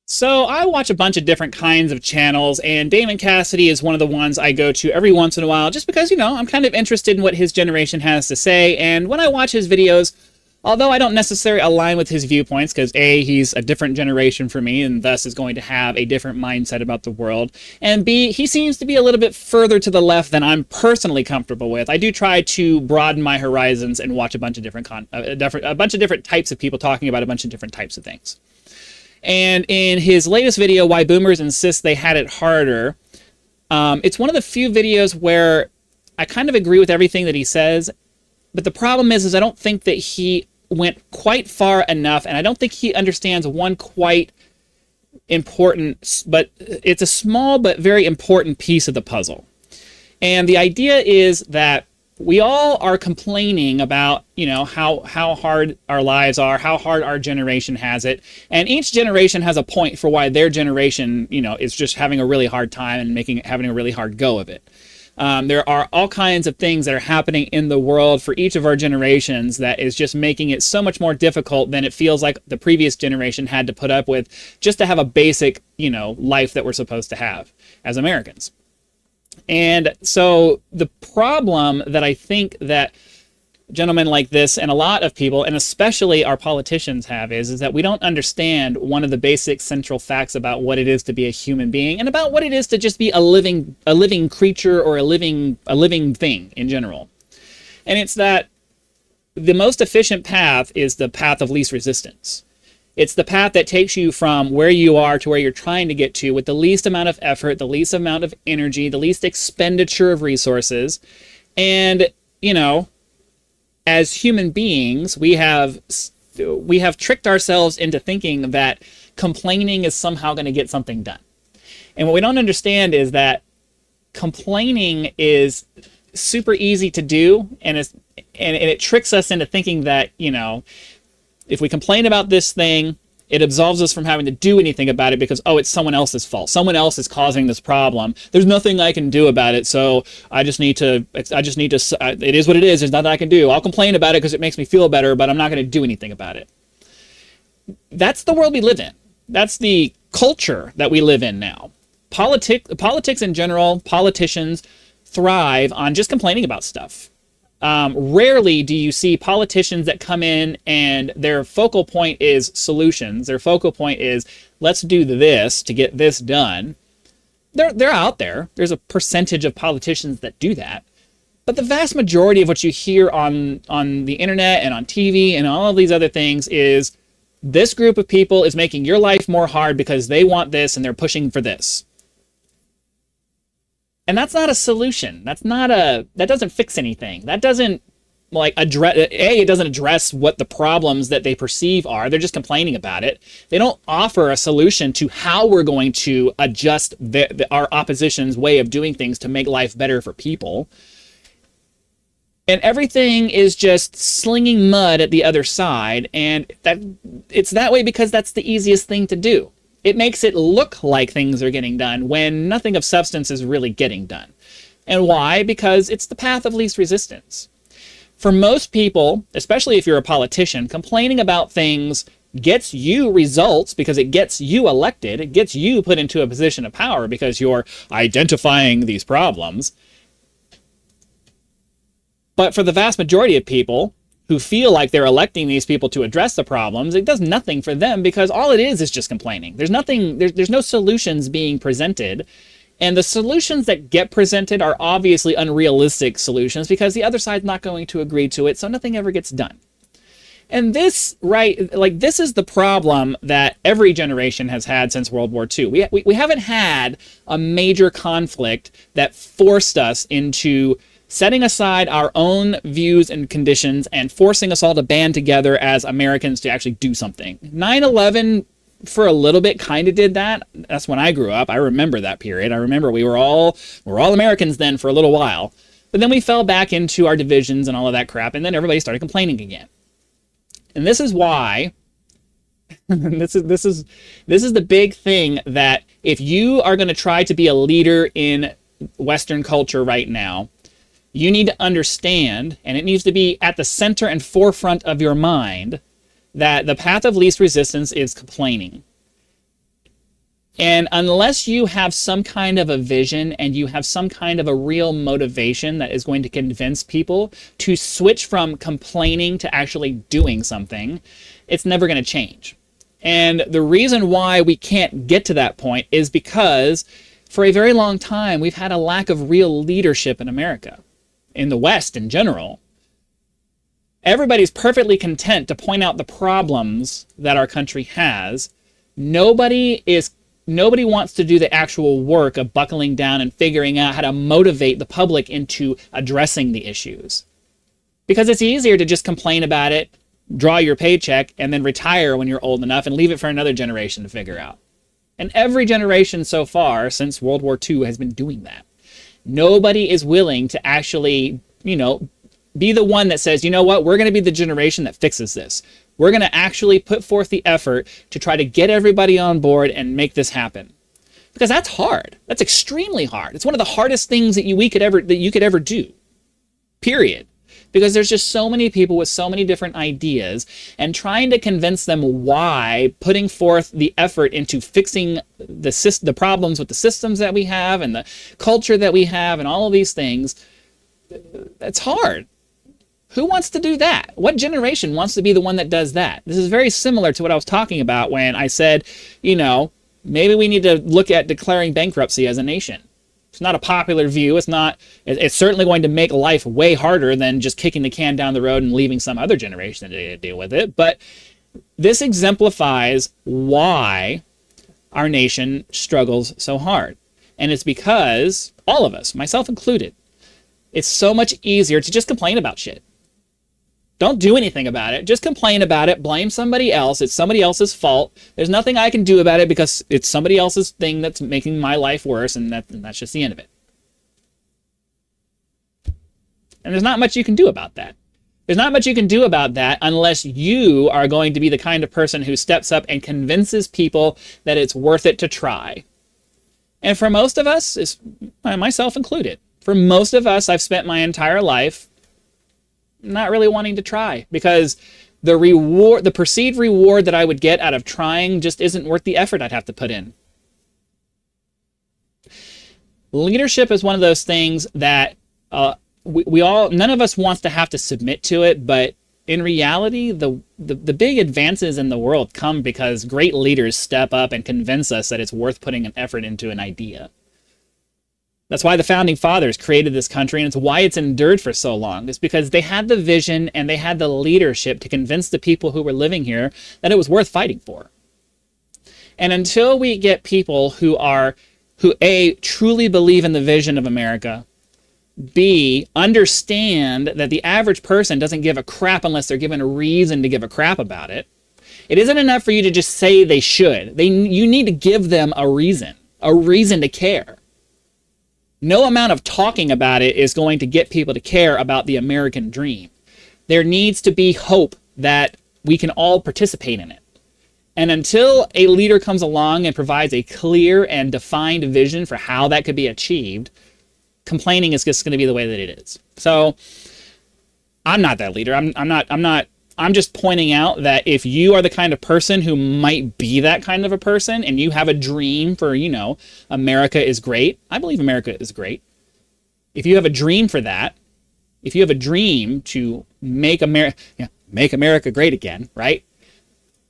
So I watch a bunch of different kinds of channels, and Damon Cassidy is one of the ones I go to every once in a while, just because, I'm kind of interested in what his generation has to say. And when I watch his videos, although I don't necessarily align with his viewpoints, because A, he's a different generation from me, and thus is going to have a different mindset about the world, and B, he seems to be a little bit further to the left than I'm personally comfortable with. I do try to broaden my horizons and watch a bunch of different types of people talking about a bunch of different types of things. And in his latest video, Why Boomers Insist They Had It Harder, it's one of the few videos where I kind of agree with everything that he says, but the problem is I don't think that he went quite far enough, and I don't think he understands one quite important, but it's a small but very important piece of the puzzle. And the idea is that we all are complaining about, how hard our lives are, how hard our generation has it. And each generation has a point for why their generation, is just having a really hard time and having a really hard go of it. There are all kinds of things that are happening in the world for each of our generations that is just making it so much more difficult than it feels like the previous generation had to put up with just to have a basic, life that we're supposed to have as Americans. And so the problem that I think that gentlemen like this and a lot of people, and especially our politicians, have is that we don't understand one of the basic central facts about what it is to be a human being and about what it is to just be a living creature or a living thing in general. And it's that the most efficient path is the path of least resistance. It's the path that takes you from where you are to where you're trying to get to with the least amount of effort, the least amount of energy, the least expenditure of resources. And, as human beings, we have tricked ourselves into thinking that complaining is somehow going to get something done. And what we don't understand is that complaining is super easy to do, and it tricks us into thinking that, if we complain about this thing, it absolves us from having to do anything about it because, it's someone else's fault. Someone else is causing this problem. There's nothing I can do about it, so it is what it is. There's nothing I can do. I'll complain about it because it makes me feel better, but I'm not going to do anything about it. That's the world we live in. That's the culture that we live in now. Politics in general, politicians thrive on just complaining about stuff. Rarely do you see politicians that come in and their focal point is solutions. Their focal point is, let's do this to get this done. They're out there. There's a percentage of politicians that do that. But the vast majority of what you hear on the internet and on TV and all of these other things is, this group of people is making your life more hard because they want this and they're pushing for this. And that's not a solution. That doesn't fix anything. That doesn't it doesn't address what the problems that they perceive are. They're just complaining about it. They don't offer a solution to how we're going to adjust our opposition's way of doing things to make life better for people. And everything is just slinging mud at the other side, and it's that way because that's the easiest thing to do. It makes it look like things are getting done when nothing of substance is really getting done. And why? Because it's the path of least resistance. For most people, especially if you're a politician, complaining about things gets you results because it gets you elected. It gets you put into a position of power because you're identifying these problems. But for the vast majority of people who feel like they're electing these people to address the problems, it does nothing for them because all it is just complaining. There's no solutions being presented. And the solutions that get presented are obviously unrealistic solutions because the other side's not going to agree to it, so nothing ever gets done. And this is the problem that every generation has had since World War II. We haven't had a major conflict that forced us into setting aside our own views and conditions and forcing us all to band together as Americans to actually do something. 9/11, for a little bit, kind of did that. That's when I grew up. I remember that period. I remember we were all Americans then for a little while. But then we fell back into our divisions and all of that crap, and then everybody started complaining again. And this is why this is the big thing, that if you are going to try to be a leader in Western culture right now, you need to understand, and it needs to be at the center and forefront of your mind, that the path of least resistance is complaining. And unless you have some kind of a vision and you have some kind of a real motivation that is going to convince people to switch from complaining to actually doing something, it's never going to change. And the reason why we can't get to that point is because for a very long time, we've had a lack of real leadership in America, in the West in general. Everybody's perfectly content to point out the problems that our country has. Nobody wants to do the actual work of buckling down and figuring out how to motivate the public into addressing the issues. Because it's easier to just complain about it, draw your paycheck, and then retire when you're old enough and leave it for another generation to figure out. And every generation so far since World War II has been doing that. Nobody is willing to actually, be the one that says, you know what, we're going to be the generation that fixes this. We're going to actually put forth the effort to try to get everybody on board and make this happen. Because that's hard. That's extremely hard. It's one of the hardest things that you could ever do. Period. Because there's just so many people with so many different ideas, and trying to convince them why putting forth the effort into fixing the problems with the systems that we have and the culture that we have and all of these things, it's hard. Who wants to do that? What generation wants to be the one that does that? This is very similar to what I was talking about when I said, maybe we need to look at declaring bankruptcy as a nation. It's not a popular view. It's certainly going to make life way harder than just kicking the can down the road and leaving some other generation to deal with it. But this exemplifies why our nation struggles so hard. And it's because all of us, myself included, it's so much easier to just complain about shit. Don't do anything about it. Just complain about it. Blame somebody else. It's somebody else's fault. There's nothing I can do about it because it's somebody else's thing that's making my life worse, and that's just the end of it. And there's not much you can do about that. There's not much you can do about that unless you are going to be the kind of person who steps up and convinces people that it's worth it to try. And for most of us, myself included, for most of us, I've spent my entire life not really wanting to try because the perceived reward that I would get out of trying just isn't worth the effort I'd have to put in. Leadership is one of those things that none of us wants to have to submit to it, but in reality, the big advances in the world come because great leaders step up and convince us that it's worth putting an effort into an idea. That's why the founding fathers created this country, and it's why it's endured for so long. It's because they had the vision and they had the leadership to convince the people who were living here that it was worth fighting for. And until we get people who A, truly believe in the vision of America, B, understand that the average person doesn't give a crap unless they're given a reason to give a crap about it, it isn't enough for you to just say they should. You need to give them a reason to care. No amount of talking about it is going to get people to care about the American dream. There needs to be hope that we can all participate in it. And until a leader comes along and provides a clear and defined vision for how that could be achieved, complaining is just going to be the way that it is. So I'm not that leader. I'm just pointing out that if you are the kind of person who might be that kind of a person and you have a dream for, America is great. I believe America is great. If you have a dream for that, if you have a dream to make America great again, right?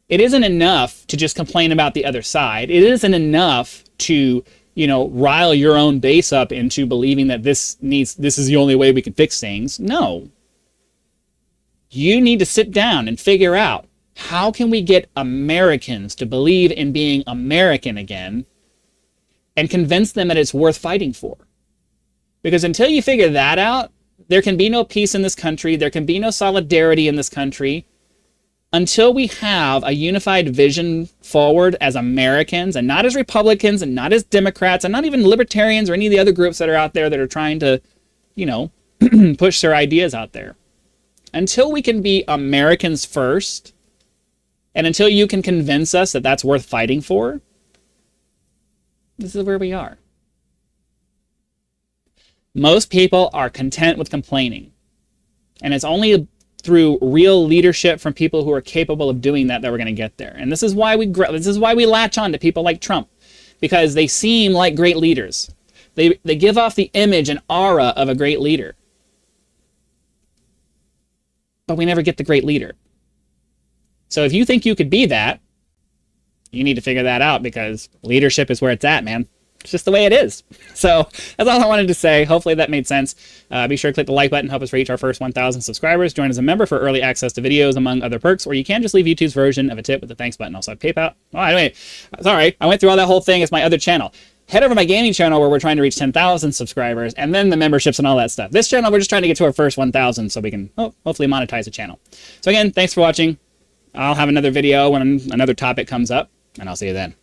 It isn't enough to just complain about the other side. It isn't enough to, rile your own base up into believing that this is the only way we can fix things. No. You need to sit down and figure out how can we get Americans to believe in being American again and convince them that it's worth fighting for. Because until you figure that out, there can be no peace in this country. There can be no solidarity in this country until we have a unified vision forward as Americans and not as Republicans and not as Democrats and not even libertarians or any of the other groups that are out there that are trying to, push their ideas out there. Until we can be Americans first, and until you can convince us that that's worth fighting for, this is where we are. Most people are content with complaining. And it's only through real leadership from people who are capable of doing that we're going to get there. And this is why we latch on to people like Trump. because they seem like great leaders. They give off the image and aura of a great leader. But we never get the great leader. So if you think you could be that, you need to figure that out, because leadership is where it's at, man. It's just the way it is. So that's all I wanted to say. Hopefully that made sense. Be sure to click the like button, help us reach our first 1,000 subscribers. Join as a member for early access to videos, among other perks, or you can just leave YouTube's version of a tip with the thanks button. Also have PayPal. Oh, anyway, sorry, I went through all that whole thing. It's my other channel. Head over to my gaming channel where we're trying to reach 10,000 subscribers, and then the memberships and all that stuff. This channel, we're just trying to get to our first 1,000 so we can hopefully monetize the channel. So again, thanks for watching. I'll have another video when another topic comes up, and I'll see you then.